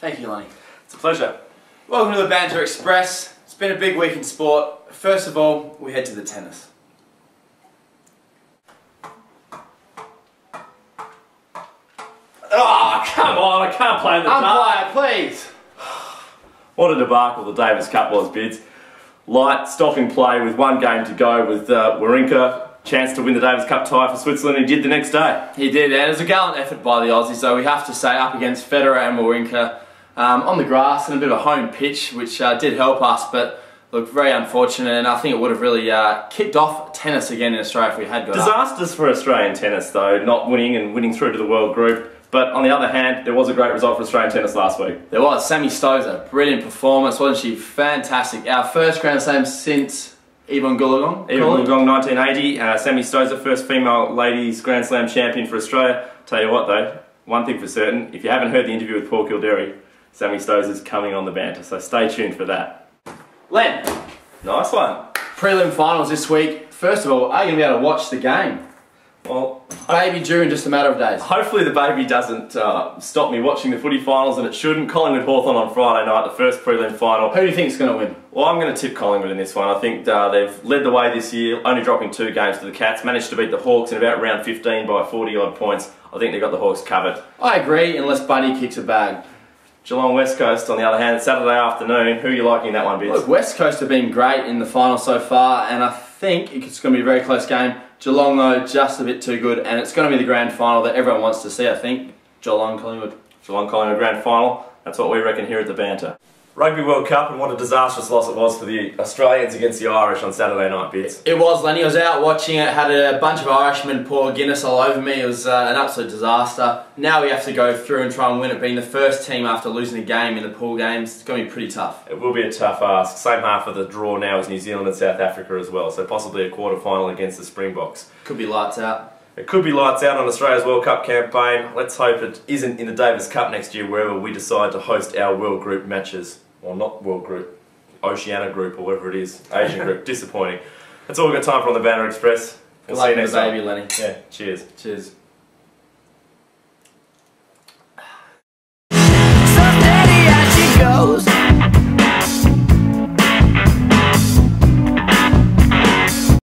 Thank you, Lonnie. It's a pleasure. Welcome to the Banter Express. It's been a big week in sport. First of all, we head to the tennis. Oh, come on, I can't play in the dark. Umpire, please. What a debacle the Davis Cup was, Bids. Light, stopping play with one game to go with Wawrinka. Chance to win the Davis Cup tie for Switzerland. He did the next day. He did, and it was a gallant effort by the Aussies, though we have to say, up against Federer and Wawrinka on the grass and a bit of a home pitch, which did help us, but look, very unfortunate, and I think it would have really kicked off tennis again in Australia if we had got Disasters for Australian tennis, though, not winning and winning through to the World Group. But on the other hand, there was a great result for Australian tennis last week. There was. Sammy Stosur, brilliant performance, wasn't she? Fantastic. Our first Grand Slam since Yvonne Goolagong. Yvonne Goolagong, 1980. Sammy Stosur, first female ladies Grand Slam champion for Australia. Tell you what though, one thing for certain, if you haven't heard the interview with Paul Kildare, Sammy Stozur's coming on the banter, so stay tuned for that. Len. Nice one. Prelim finals this week. First of all, are you going to be able to watch the game? Well, baby due in just a matter of days. Hopefully the baby doesn't stop me watching the footy finals, and it shouldn't. Collingwood Hawthorn on Friday night, the first prelim final. Who do you think is going to win? Well, I'm going to tip Collingwood in this one. I think they've led the way this year, only dropping 2 games to the Cats, managed to beat the Hawks in about round 15 by 40 odd points. I think they've got the Hawks covered. I agree, unless Buddy kicks a bag. Geelong West Coast, on the other hand, Saturday afternoon. Who are you liking in that one, Bits? Look, West Coast have been great in the final so far, and I think it's going to be a very close game. Geelong, though, just a bit too good, and it's going to be the grand final that everyone wants to see, I think. Geelong, Collingwood. Geelong, Collingwood grand final. That's what we reckon here at the Banter. Rugby World Cup, and what a disastrous loss it was for the Australians against the Irish on Saturday night, Bits. It was, Lenny. I was out watching it, had a bunch of Irishmen pour Guinness all over me. It was an absolute disaster. Now we have to go through and try and win it, being the first team after losing a game in the pool games. It's going to be pretty tough. It will be a tough ask. Same half of the draw now as New Zealand and South Africa as well, so possibly a quarter-final against the Springboks. Could be lights out. It could be lights out on Australia's World Cup campaign. Let's hope it isn't in the Davis Cup next year, wherever we decide to host our World Group matches. Well, not World Group, Oceania Group or whatever it is, Asian Group. Disappointing. That's all we've got time for on the Banter Express. We'll see you next time. Baby, Lenny. Yeah, cheers. Cheers.